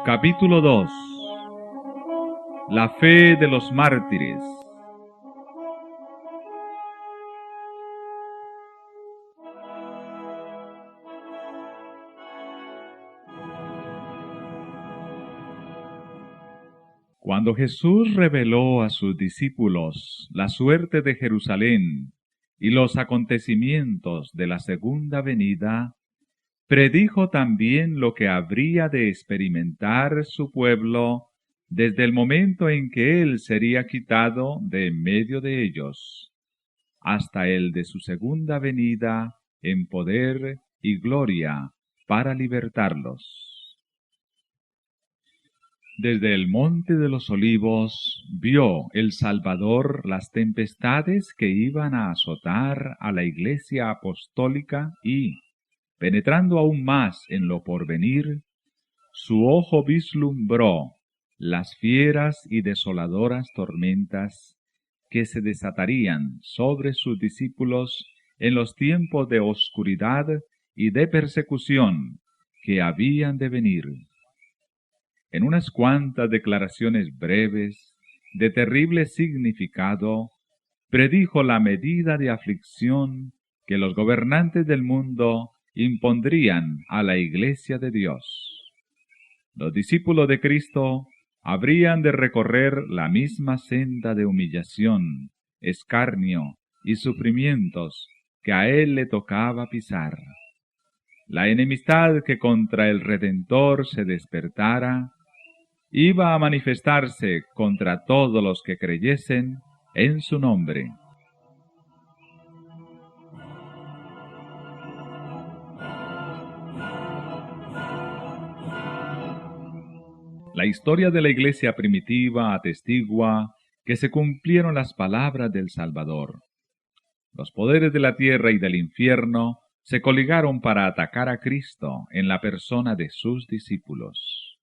Capítulo 2. La fe de los mártires. Cuando Jesús reveló a sus discípulos la suerte de Jerusalén y los acontecimientos de la segunda venida, predijo también lo que habría de experimentar su pueblo desde el momento en que él sería quitado de en medio de ellos, hasta el de su segunda venida en poder y gloria para libertarlos. Desde el monte de los Olivos vio el Salvador las tempestades que iban a azotar a la Iglesia apostólica y, penetrando aún más en lo porvenir, su ojo vislumbró las fieras y desoladoras tormentas que se desatarían sobre sus discípulos en los tiempos de oscuridad y de persecución que habían de venir. En unas cuantas declaraciones breves, de terrible significado, predijo la medida de aflicción que los gobernantes del mundo impondrían a la Iglesia de Dios. Los discípulos de Cristo habrían de recorrer la misma senda de humillación, escarnio y sufrimientos que a él le tocaba pisar. La enemistad que contra el Redentor se despertara iba a manifestarse contra todos los que creyesen en su nombre. La historia de la Iglesia primitiva atestigua que se cumplieron las palabras del Salvador. Los poderes de la tierra y del infierno se coligaron para atacar a Cristo en la persona de sus discípulos.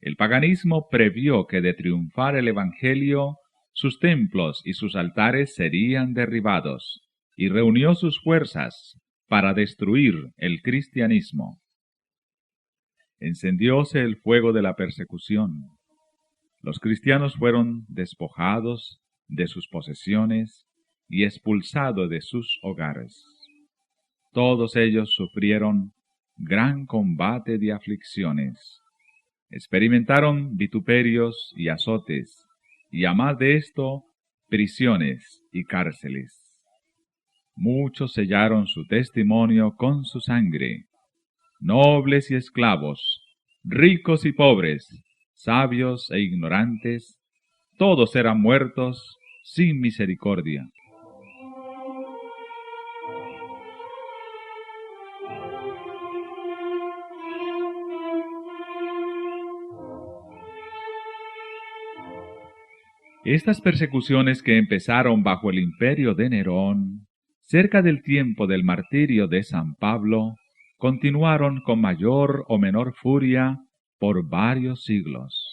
El paganismo previó que de triunfar el Evangelio, sus templos y sus altares serían derribados, y reunió sus fuerzas para destruir el cristianismo. Encendióse el fuego de la persecución. Los cristianos fueron despojados de sus posesiones y expulsados de sus hogares. Todos ellos sufrieron gran combate de aflicciones. Experimentaron vituperios y azotes, y a más de esto, prisiones y cárceles. Muchos sellaron su testimonio con su sangre. Nobles y esclavos, ricos y pobres, sabios e ignorantes, todos eran muertos sin misericordia. Estas persecuciones que empezaron bajo el imperio de Nerón, cerca del tiempo del martirio de San Pablo, continuaron con mayor o menor furia por varios siglos.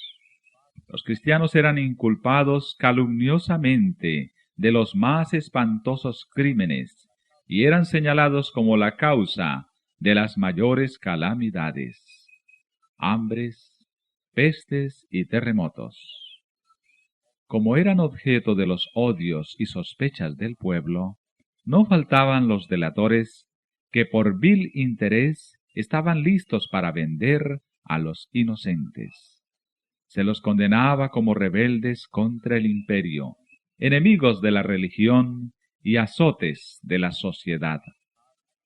Los cristianos eran inculpados calumniosamente de los más espantosos crímenes y eran señalados como la causa de las mayores calamidades, hambres, pestes y terremotos. Como eran objeto de los odios y sospechas del pueblo, no faltaban los delatores que por vil interés estaban listos para vender a los inocentes. Se los condenaba como rebeldes contra el imperio, enemigos de la religión y azotes de la sociedad.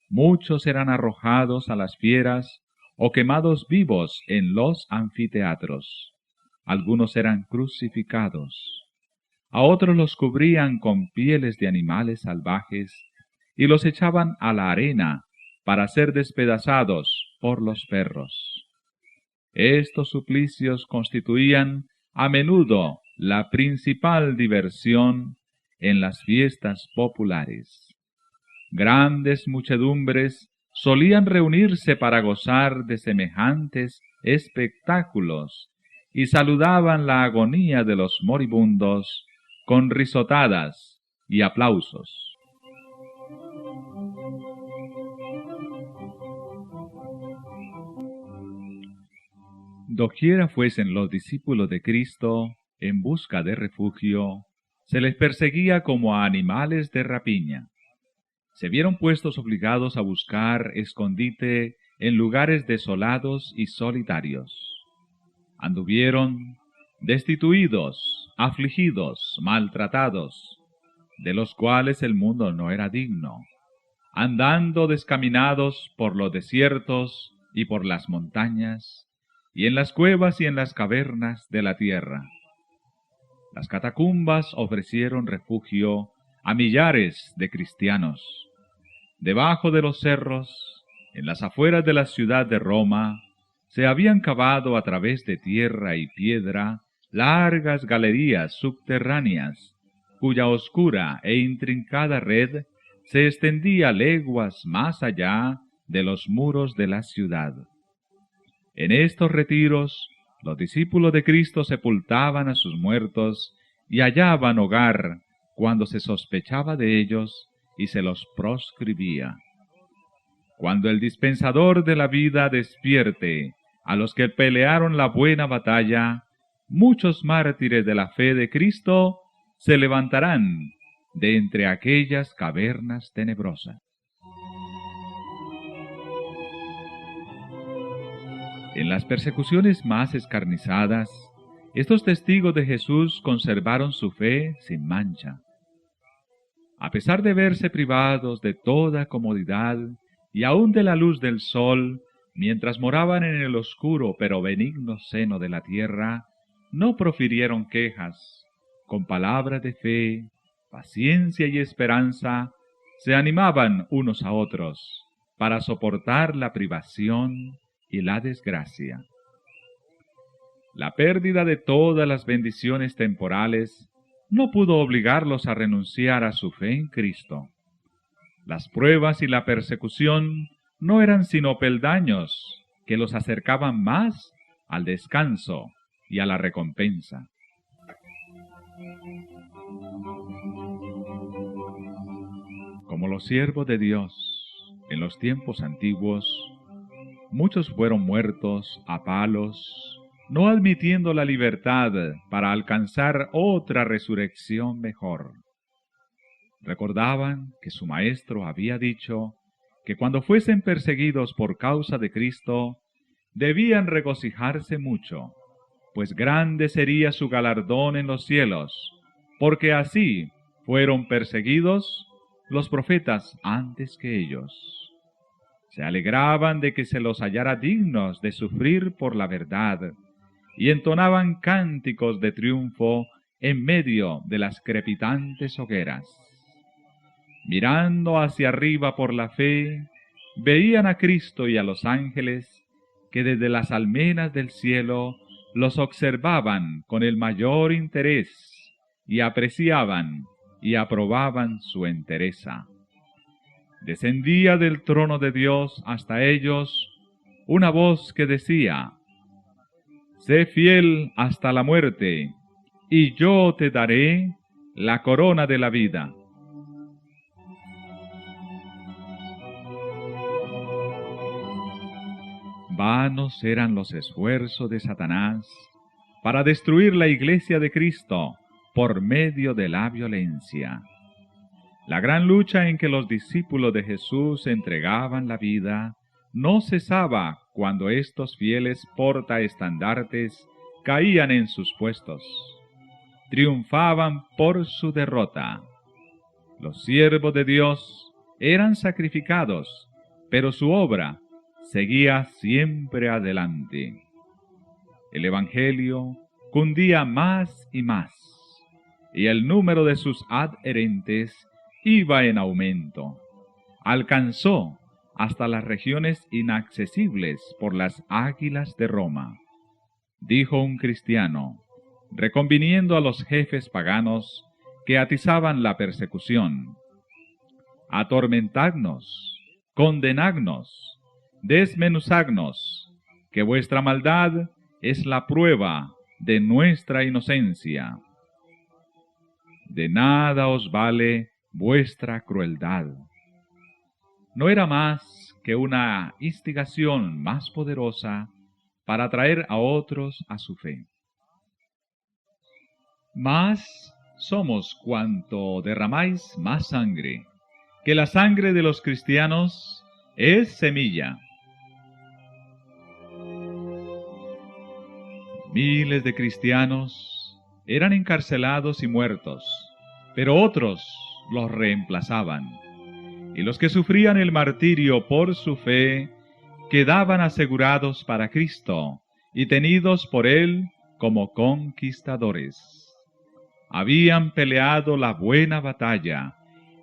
Muchos eran arrojados a las fieras o quemados vivos en los anfiteatros. Algunos eran crucificados. A otros los cubrían con pieles de animales salvajes y los echaban a la arena para ser despedazados por los perros. Estos suplicios constituían a menudo la principal diversión en las fiestas populares. Grandes muchedumbres solían reunirse para gozar de semejantes espectáculos y saludaban la agonía de los moribundos con risotadas y aplausos. Doquiera fuesen los discípulos de Cristo en busca de refugio, se les perseguía como a animales de rapiña. Se vieron puestos obligados a buscar escondite en lugares desolados y solitarios. Anduvieron destituidos, afligidos, maltratados, de los cuales el mundo no era digno, andando descaminados por los desiertos y por las montañas, y en las cuevas y en las cavernas de la tierra. Las catacumbas ofrecieron refugio a millares de cristianos. Debajo de los cerros, en las afueras de la ciudad de Roma, se habían cavado a través de tierra y piedra largas galerías subterráneas, cuya oscura e intrincada red se extendía leguas más allá de los muros de la ciudad. En estos retiros, los discípulos de Cristo sepultaban a sus muertos y hallaban hogar cuando se sospechaba de ellos y se los proscribía. Cuando el dispensador de la vida despierte a los que pelearon la buena batalla, muchos mártires de la fe de Cristo se levantarán de entre aquellas cavernas tenebrosas. En las persecuciones más escarnizadas, estos testigos de Jesús conservaron su fe sin mancha. A pesar de verse privados de toda comodidad y aun de la luz del sol, mientras moraban en el oscuro pero benigno seno de la tierra, no profirieron quejas. Con palabras de fe, paciencia y esperanza, se animaban unos a otros para soportar la privación y la desgracia. La pérdida de todas las bendiciones temporales no pudo obligarlos a renunciar a su fe en Cristo. Las pruebas y la persecución no eran sino peldaños que los acercaban más al descanso y a la recompensa. Como los siervos de Dios en los tiempos antiguos, muchos fueron muertos a palos, no admitiendo la libertad para alcanzar otra resurrección mejor. Recordaban que su maestro había dicho que cuando fuesen perseguidos por causa de Cristo, debían regocijarse mucho, pues grande sería su galardón en los cielos, porque así fueron perseguidos los profetas antes que ellos. Se alegraban de que se los hallara dignos de sufrir por la verdad, y entonaban cánticos de triunfo en medio de las crepitantes hogueras. Mirando hacia arriba por la fe, veían a Cristo y a los ángeles que desde las almenas del cielo los observaban con el mayor interés y apreciaban y aprobaban su entereza. Descendía del trono de Dios hasta ellos una voz que decía: «Sé fiel hasta la muerte, y yo te daré la corona de la vida». Vanos eran los esfuerzos de Satanás para destruir la iglesia de Cristo por medio de la violencia. La gran lucha en que los discípulos de Jesús entregaban la vida no cesaba cuando estos fieles portaestandartes caían en sus puestos. Triunfaban por su derrota. Los siervos de Dios eran sacrificados, pero su obra seguía siempre adelante. El Evangelio cundía más y más, y el número de sus adherentes iba en aumento. Alcanzó hasta las regiones inaccesibles por las águilas de Roma. Dijo un cristiano, reconviniendo a los jefes paganos que atizaban la persecución: «Atormentadnos condenadnos, desmenuzadnos, que vuestra maldad es la prueba de nuestra inocencia. De nada os vale vuestra crueldad. No era más que una instigación más poderosa para atraer a otros a su fe. Más somos cuanto derramáis más sangre, que la sangre de los cristianos es semilla. Miles de cristianos eran encarcelados y muertos, pero otros los reemplazaban, y los que sufrían el martirio por su fe quedaban asegurados para Cristo y tenidos por Él como conquistadores. Habían peleado la buena batalla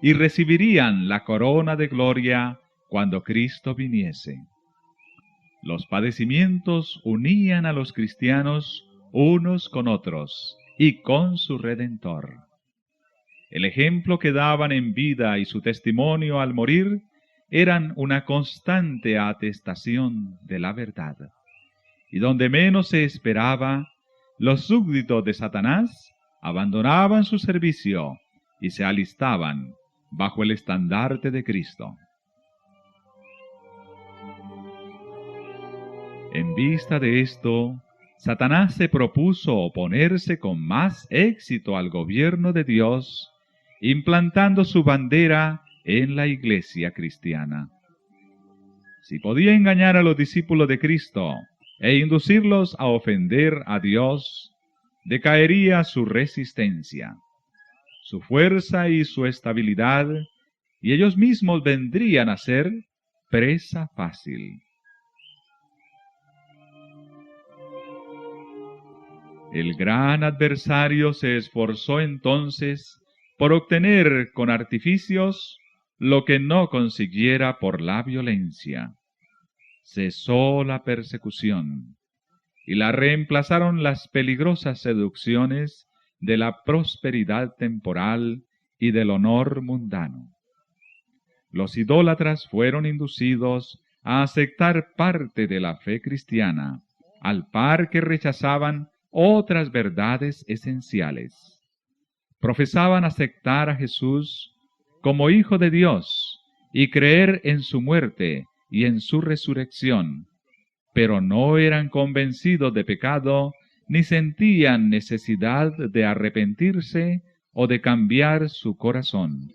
y recibirían la corona de gloria cuando Cristo viniese. Los padecimientos unían a los cristianos unos con otros y con su Redentor. El ejemplo que daban en vida y su testimonio al morir eran una constante atestación de la verdad. Y donde menos se esperaba, los súbditos de Satanás abandonaban su servicio y se alistaban bajo el estandarte de Cristo. En vista de esto, Satanás se propuso oponerse con más éxito al gobierno de Dios, implantando su bandera en la iglesia cristiana. Si podía engañar a los discípulos de Cristo e inducirlos a ofender a Dios, decaería su resistencia, su fuerza y su estabilidad, y ellos mismos vendrían a ser presa fácil. El gran adversario se esforzó entonces por obtener con artificios lo que no consiguiera por la violencia. Cesó la persecución y la reemplazaron las peligrosas seducciones de la prosperidad temporal y del honor mundano. Los idólatras fueron inducidos a aceptar parte de la fe cristiana, al par que rechazaban otras verdades esenciales. Profesaban aceptar a Jesús como Hijo de Dios y creer en su muerte y en su resurrección, pero no eran convencidos de pecado ni sentían necesidad de arrepentirse o de cambiar su corazón.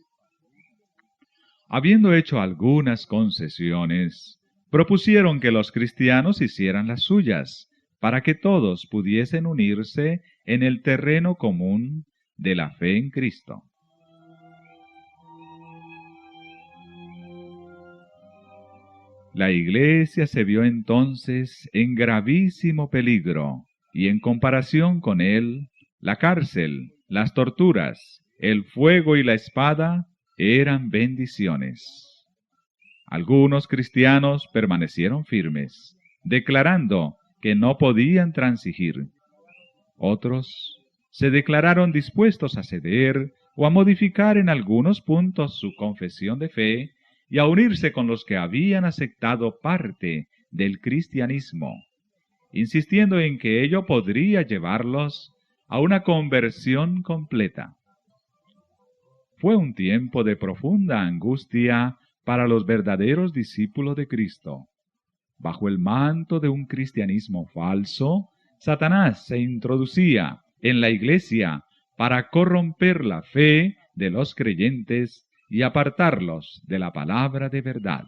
Habiendo hecho algunas concesiones, propusieron que los cristianos hicieran las suyas, para que todos pudiesen unirse en el terreno común de la fe en Cristo. La Iglesia se vio entonces en gravísimo peligro, y en comparación con él, la cárcel, las torturas, el fuego y la espada eran bendiciones. Algunos cristianos permanecieron firmes, declarando que no podían transigir. Otros se declararon dispuestos a ceder o a modificar en algunos puntos su confesión de fe y a unirse con los que habían aceptado parte del cristianismo, insistiendo en que ello podría llevarlos a una conversión completa. Fue un tiempo de profunda angustia para los verdaderos discípulos de Cristo. Bajo el manto de un cristianismo falso, Satanás se introducía en la iglesia para corromper la fe de los creyentes y apartarlos de la palabra de verdad.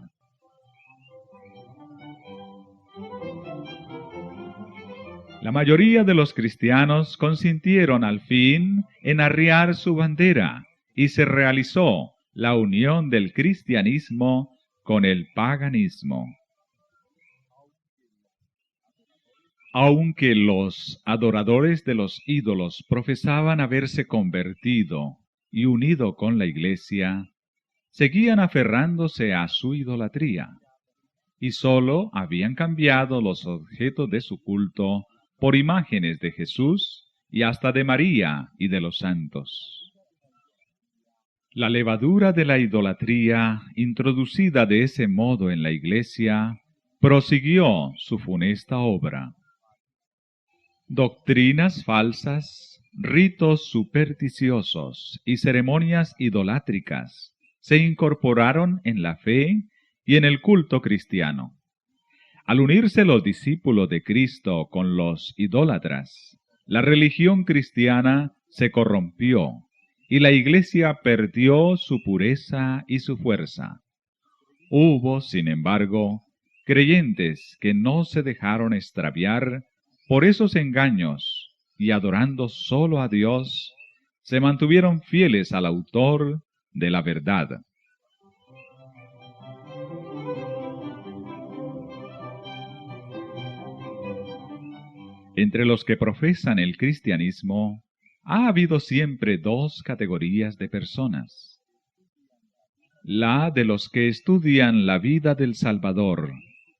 La mayoría de los cristianos consintieron al fin en arriar su bandera y se realizó la unión del cristianismo con el paganismo. Aunque los adoradores de los ídolos profesaban haberse convertido y unido con la Iglesia, seguían aferrándose a su idolatría, y sólo habían cambiado los objetos de su culto por imágenes de Jesús y hasta de María y de los santos. La levadura de la idolatría, introducida de ese modo en la Iglesia, prosiguió su funesta obra. Doctrinas falsas, ritos supersticiosos y ceremonias idolátricas se incorporaron en la fe y en el culto cristiano. Al unirse los discípulos de Cristo con los idólatras, la religión cristiana se corrompió y la Iglesia perdió su pureza y su fuerza. Hubo, sin embargo, creyentes que no se dejaron extraviar por esos engaños y, adorando solo a Dios, se mantuvieron fieles al autor de la verdad. Entre los que profesan el cristianismo, ha habido siempre dos categorías de personas: la de los que estudian la vida del Salvador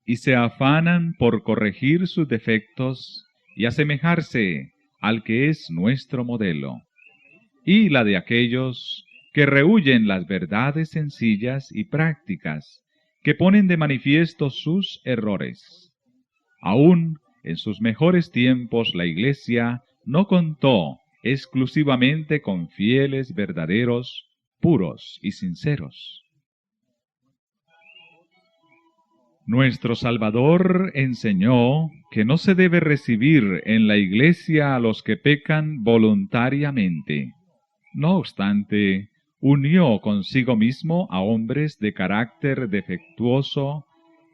y se afanan por corregir sus defectos y asemejarse al que es nuestro modelo, y la de aquellos que rehúyen las verdades sencillas y prácticas que ponen de manifiesto sus errores. Aún en sus mejores tiempos la Iglesia no contó exclusivamente con fieles verdaderos, puros y sinceros. Nuestro Salvador enseñó que no se debe recibir en la Iglesia a los que pecan voluntariamente. No obstante, unió consigo mismo a hombres de carácter defectuoso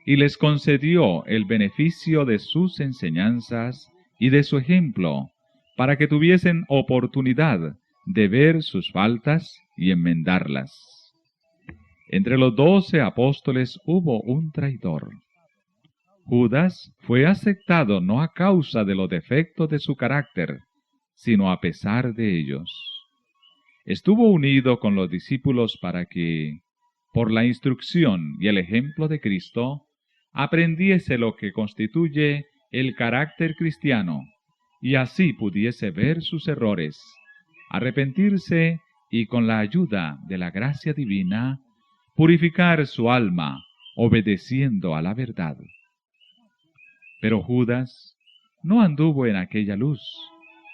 y les concedió el beneficio de sus enseñanzas y de su ejemplo, para que tuviesen oportunidad de ver sus faltas y enmendarlas. Entre los 12 apóstoles hubo un traidor. Judas fue aceptado no a causa de los defectos de su carácter, sino a pesar de ellos. Estuvo unido con los discípulos para que, por la instrucción y el ejemplo de Cristo, aprendiese lo que constituye el carácter cristiano, y así pudiese ver sus errores, arrepentirse y, con la ayuda de la gracia divina, purificar su alma, obedeciendo a la verdad. Pero Judas no anduvo en aquella luz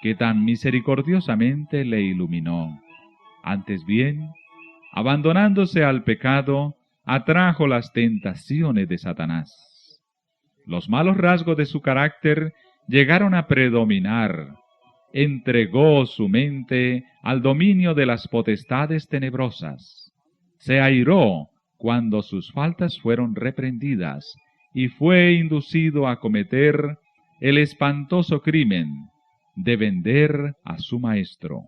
que tan misericordiosamente le iluminó. Antes bien, abandonándose al pecado, atrajo las tentaciones de Satanás. Los malos rasgos de su carácter llegaron a predominar. Entregó su mente al dominio de las potestades tenebrosas. Se airó cuando sus faltas fueron reprendidas y fue inducido a cometer el espantoso crimen de vender a su maestro.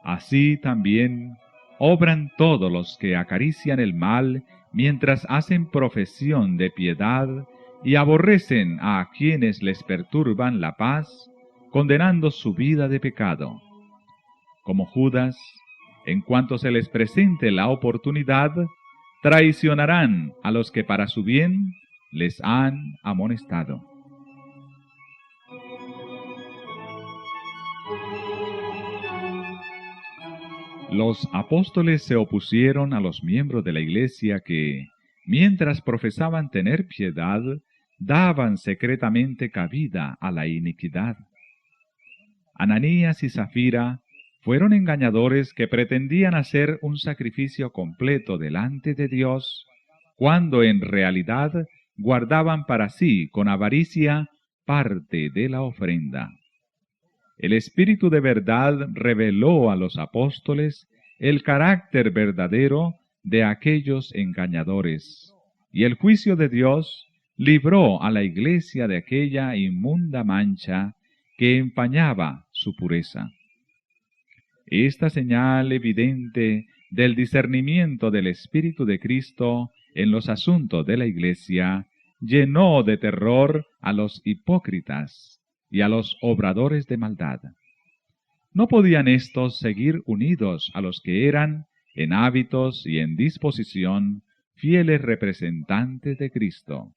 Así también obran todos los que acarician el mal mientras hacen profesión de piedad y aborrecen a quienes les perturban la paz, condenando su vida de pecado. Como Judas, en cuanto se les presente la oportunidad, traicionarán a los que para su bien les han amonestado. Los apóstoles se opusieron a los miembros de la Iglesia que, mientras profesaban tener piedad, daban secretamente cabida a la iniquidad. Ananías y Zafira fueron engañadores que pretendían hacer un sacrificio completo delante de Dios, cuando en realidad guardaban para sí con avaricia parte de la ofrenda. El Espíritu de verdad reveló a los apóstoles el carácter verdadero de aquellos engañadores, y el juicio de Dios libró a la Iglesia de aquella inmunda mancha que empañaba su pureza. Esta señal evidente del discernimiento del Espíritu de Cristo en los asuntos de la Iglesia llenó de terror a los hipócritas y a los obradores de maldad. No podían éstos seguir unidos a los que eran, en hábitos y en disposición, fieles representantes de Cristo.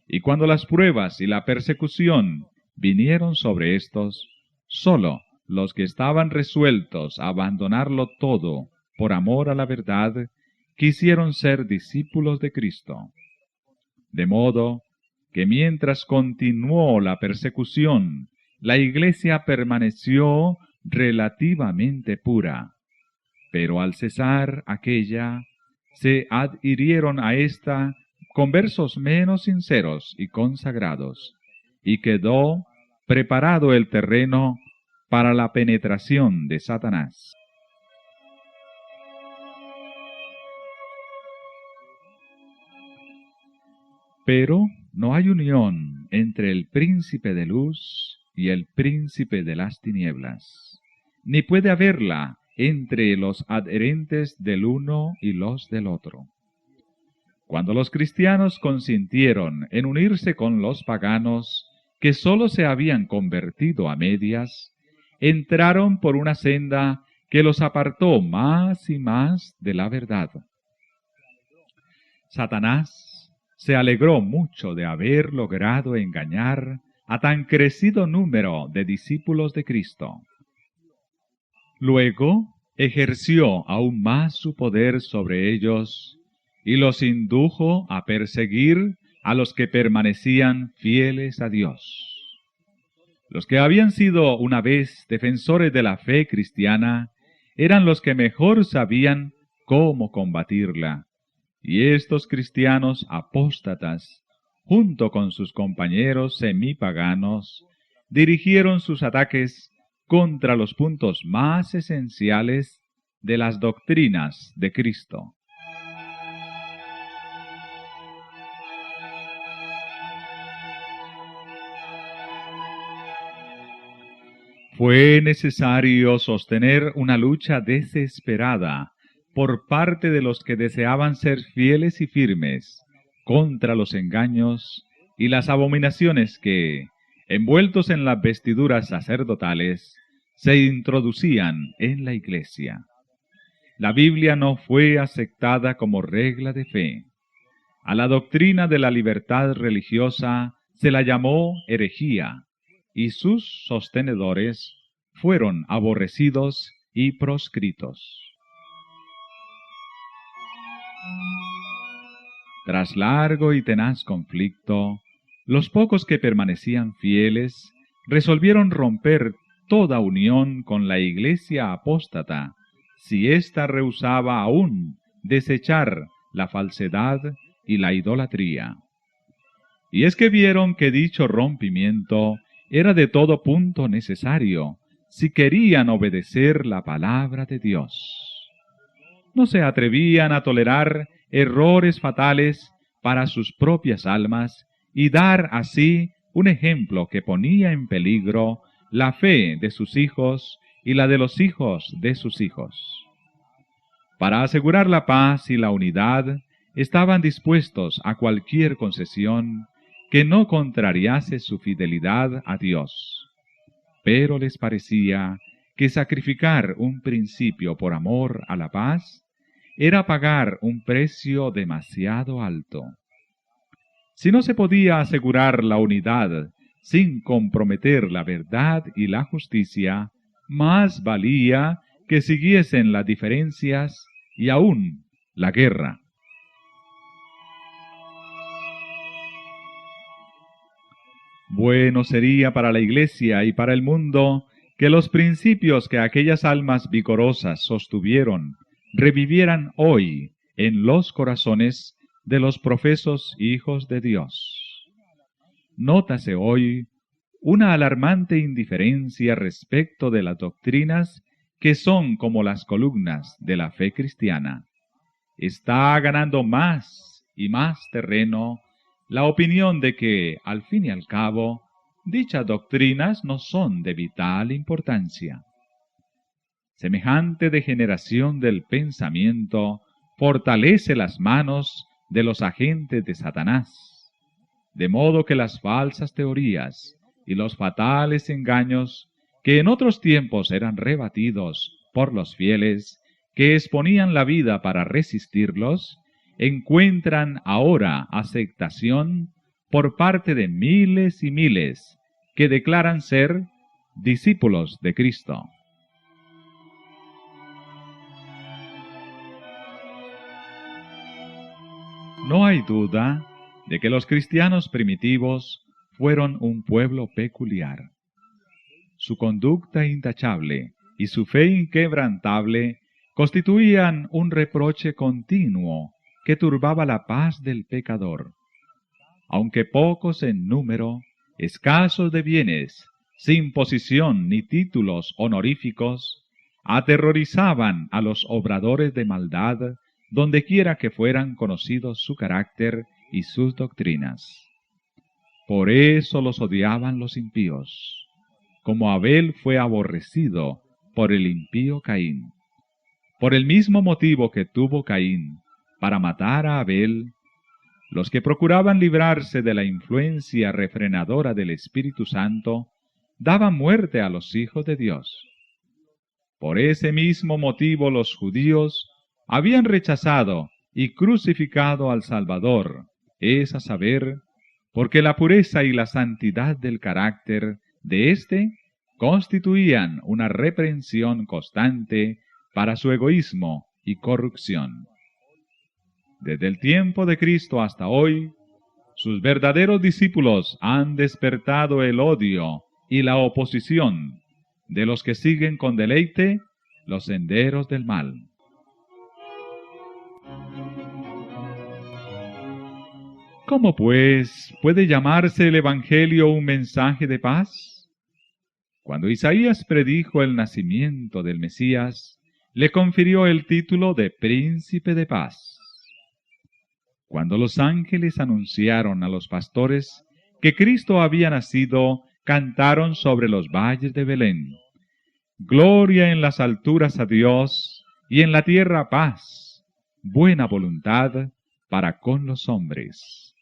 Y cuando las pruebas y la persecución vinieron sobre éstos, sólo los que estaban resueltos a abandonarlo todo por amor a la verdad, quisieron ser discípulos de Cristo. De modo que mientras continuó la persecución, la Iglesia permaneció relativamente pura, pero al cesar aquella, se adhirieron a esta conversos menos sinceros y consagrados, y quedó preparado el terreno para la penetración de Satanás. Pero no hay unión entre el príncipe de luz y el príncipe de las tinieblas, ni puede haberla entre los adherentes del uno y los del otro. Cuando los cristianos consintieron en unirse con los paganos, que sólo se habían convertido a medias, entraron por una senda que los apartó más y más de la verdad. Satanás se alegró mucho de haber logrado engañar a tan crecido número de discípulos de Cristo. Luego ejerció aún más su poder sobre ellos y los indujo a perseguir a los que permanecían fieles a Dios. Los que habían sido una vez defensores de la fe cristiana eran los que mejor sabían cómo combatirla, y estos cristianos apóstatas, junto con sus compañeros semipaganos, dirigieron sus ataques contra los puntos más esenciales de las doctrinas de Cristo. Fue necesario sostener una lucha desesperada por parte de los que deseaban ser fieles y firmes contra los engaños y las abominaciones que, envueltos en las vestiduras sacerdotales, se introducían en la Iglesia. La Biblia no fue aceptada como regla de fe. A la doctrina de la libertad religiosa se la llamó herejía, y sus sostenedores fueron aborrecidos y proscritos. Tras largo y tenaz conflicto, los pocos que permanecían fieles resolvieron romper toda unión con la Iglesia apóstata, si ésta rehusaba aún desechar la falsedad y la idolatría. Y es que vieron que dicho rompimiento era de todo punto necesario, si querían obedecer la palabra de Dios. No se atrevían a tolerar errores fatales para sus propias almas y dar así un ejemplo que ponía en peligro la fe de sus hijos y la de los hijos de sus hijos. Para asegurar la paz y la unidad, estaban dispuestos a cualquier concesión que no contrariase su fidelidad a Dios. Pero les parecía que sacrificar un principio por amor a la paz era pagar un precio demasiado alto. Si no se podía asegurar la unidad sin comprometer la verdad y la justicia, más valía que siguiesen las diferencias y aún la guerra. Bueno sería para la Iglesia y para el mundo que los principios que aquellas almas vigorosas sostuvieron revivieran hoy en los corazones de los profesos hijos de Dios. Nótase hoy una alarmante indiferencia respecto de las doctrinas que son como las columnas de la fe cristiana. Está ganando más y más terreno la opinión de que, al fin y al cabo, dichas doctrinas no son de vital importancia. Semejante degeneración del pensamiento fortalece las manos de los agentes de Satanás, de modo que las falsas teorías y los fatales engaños que en otros tiempos eran rebatidos por los fieles que exponían la vida para resistirlos, encuentran ahora aceptación por parte de miles y miles que declaran ser discípulos de Cristo. No hay duda de que los cristianos primitivos fueron un pueblo peculiar. Su conducta intachable y su fe inquebrantable constituían un reproche continuo que turbaba la paz del pecador. Aunque pocos en número, escasos de bienes, sin posición ni títulos honoríficos, aterrorizaban a los obradores de maldad dondequiera que fueran conocidos su carácter y sus doctrinas. Por eso los odiaban los impíos, como Abel fue aborrecido por el impío Caín. Por el mismo motivo que tuvo Caín para matar a Abel, los que procuraban librarse de la influencia refrenadora del Espíritu Santo daban muerte a los hijos de Dios. Por ese mismo motivo los judíos habían rechazado y crucificado al Salvador, es a saber, porque la pureza y la santidad del carácter de éste constituían una reprensión constante para su egoísmo y corrupción. Desde el tiempo de Cristo hasta hoy, sus verdaderos discípulos han despertado el odio y la oposición de los que siguen con deleite los senderos del mal. ¿Cómo, pues, puede llamarse el Evangelio un mensaje de paz? Cuando Isaías predijo el nacimiento del Mesías, le confirió el título de Príncipe de Paz. Cuando los ángeles anunciaron a los pastores que Cristo había nacido, cantaron sobre los valles de Belén: Gloria en las alturas a Dios, y en la tierra paz, buena voluntad para con los hombres.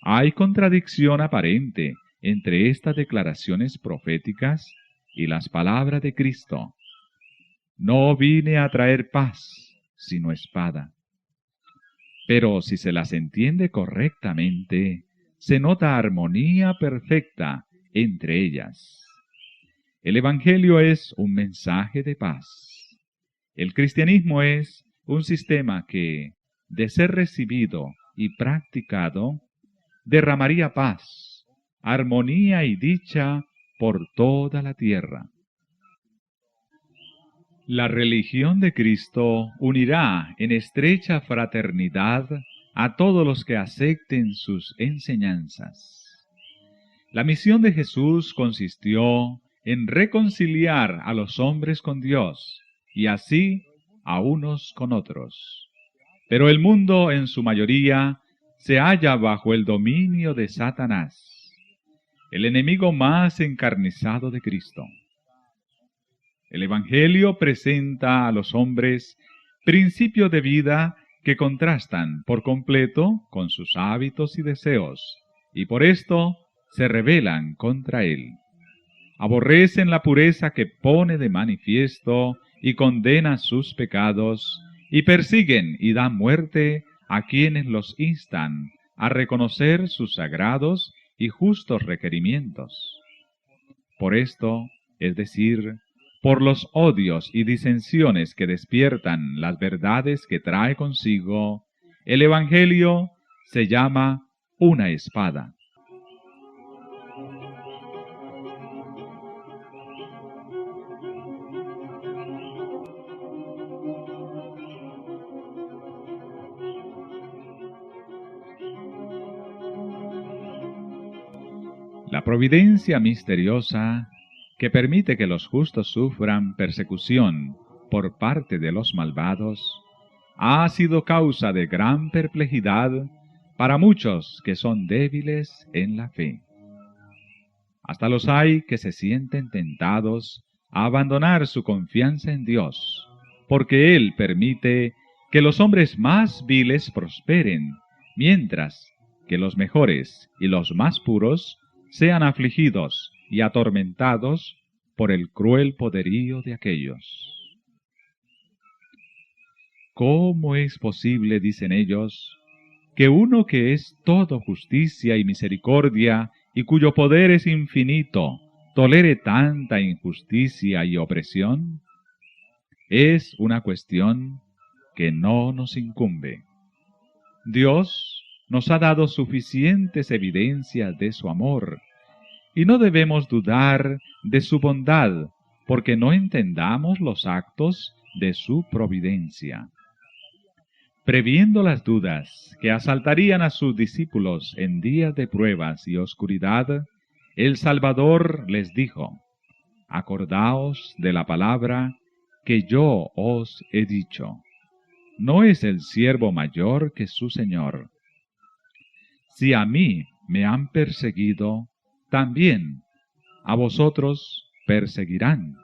Hay contradicción aparente entre estas declaraciones proféticas y las palabras de Cristo. No vine a traer paz, sino espada. Pero si se las entiende correctamente, se nota armonía perfecta entre ellas. El Evangelio es un mensaje de paz. El cristianismo es un sistema que, de ser recibido y practicado, derramaría paz, armonía y dicha por toda la tierra. La religión de Cristo unirá en estrecha fraternidad a todos los que acepten sus enseñanzas. La misión de Jesús consistió en reconciliar a los hombres con Dios y así a unos con otros. Pero el mundo en su mayoría se halla bajo el dominio de Satanás, el enemigo más encarnizado de Cristo. El Evangelio presenta a los hombres principios de vida que contrastan por completo con sus hábitos y deseos, y por esto se rebelan contra él. Aborrecen la pureza que pone de manifiesto y condena sus pecados, y persiguen y dan muerte a quienes los instan a reconocer sus sagrados y justos requerimientos. Por esto, es decir, por los odios y disensiones que despiertan las verdades que trae consigo, el Evangelio se llama una espada. La providencia misteriosa que permite que los justos sufran persecución por parte de los malvados, ha sido causa de gran perplejidad para muchos que son débiles en la fe. Hasta los hay que se sienten tentados a abandonar su confianza en Dios, porque Él permite que los hombres más viles prosperen, mientras que los mejores y los más puros sean afligidos y atormentados por el cruel poderío de aquellos. ¿Cómo es posible, dicen ellos, que uno que es todo justicia y misericordia y cuyo poder es infinito, tolere tanta injusticia y opresión? Es una cuestión que no nos incumbe. Dios nos ha dado suficientes evidencias de su amor, y no debemos dudar de su bondad, porque no entendamos los actos de su providencia. Previendo las dudas que asaltarían a sus discípulos en días de pruebas y oscuridad, el Salvador les dijo: «Acordaos de la palabra que yo os he dicho. ¿No es el siervo mayor que su Señor? Si a mí me han perseguido, también a vosotros perseguirán».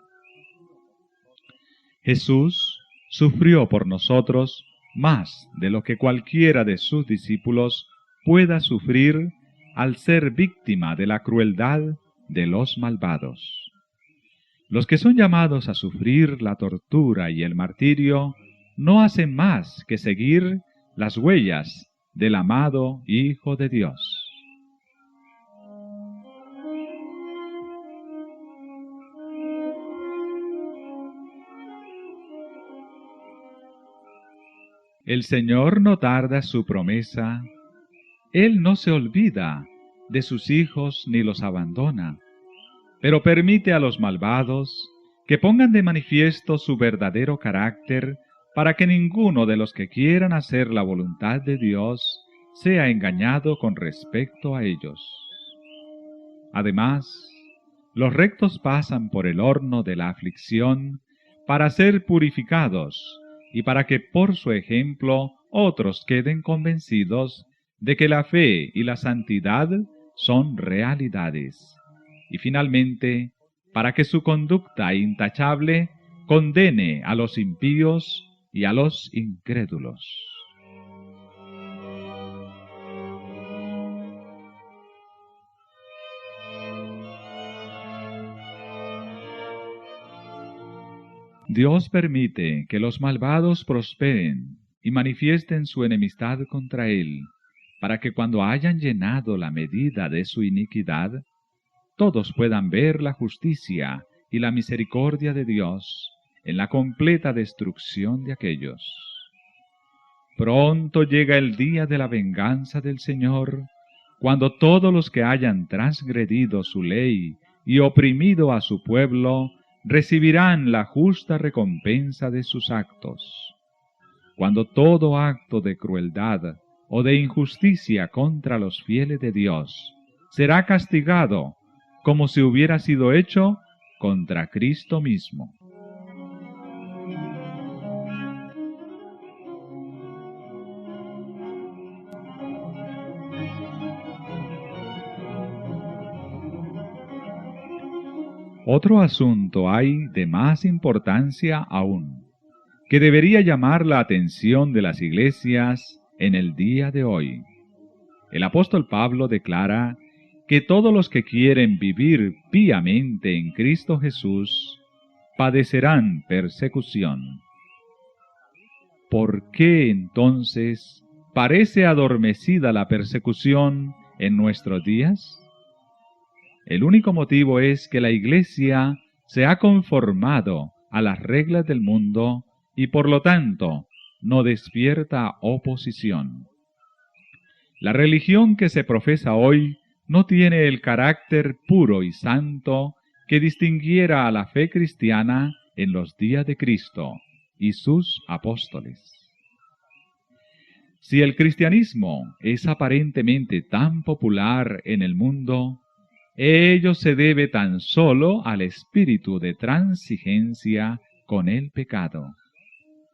Jesús sufrió por nosotros más de lo que cualquiera de sus discípulos pueda sufrir al ser víctima de la crueldad de los malvados. Los que son llamados a sufrir la tortura y el martirio no hacen más que seguir las huellas del amado Hijo de Dios. El Señor no tarda su promesa. Él no se olvida de sus hijos ni los abandona, pero permite a los malvados que pongan de manifiesto su verdadero carácter para que ninguno de los que quieran hacer la voluntad de Dios sea engañado con respecto a ellos. Además, los rectos pasan por el horno de la aflicción para ser purificados y para que por su ejemplo otros queden convencidos de que la fe y la santidad son realidades, y finalmente, para que su conducta intachable condene a los impíos y a los incrédulos. Dios permite que los malvados prosperen y manifiesten su enemistad contra Él, para que cuando hayan llenado la medida de su iniquidad, todos puedan ver la justicia y la misericordia de Dios en la completa destrucción de aquellos. Pronto llega el día de la venganza del Señor, cuando todos los que hayan transgredido su ley y oprimido a su pueblo recibirán la justa recompensa de sus actos. Cuando todo acto de crueldad o de injusticia contra los fieles de Dios será castigado como si hubiera sido hecho contra Cristo mismo. Otro asunto hay de más importancia aún, que debería llamar la atención de las iglesias en el día de hoy. El apóstol Pablo declara que todos los que quieren vivir piamente en Cristo Jesús padecerán persecución. ¿Por qué entonces parece adormecida la persecución en nuestros días? El único motivo es que la Iglesia se ha conformado a las reglas del mundo y por lo tanto no despierta oposición. La religión que se profesa hoy no tiene el carácter puro y santo que distinguiera a la fe cristiana en los días de Cristo y sus apóstoles. Si el cristianismo es aparentemente tan popular en el mundo, ello se debe tan solo al espíritu de transigencia con el pecado,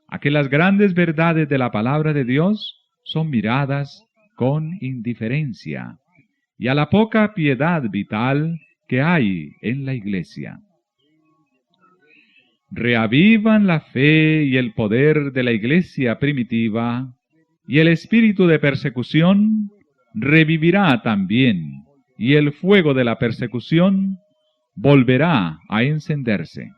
a que las grandes verdades de la palabra de Dios son miradas con indiferencia, y a la poca piedad vital que hay en la Iglesia. Reavivan la fe y el poder de la Iglesia primitiva, y el espíritu de persecución revivirá también, y el fuego de la persecución volverá a encenderse.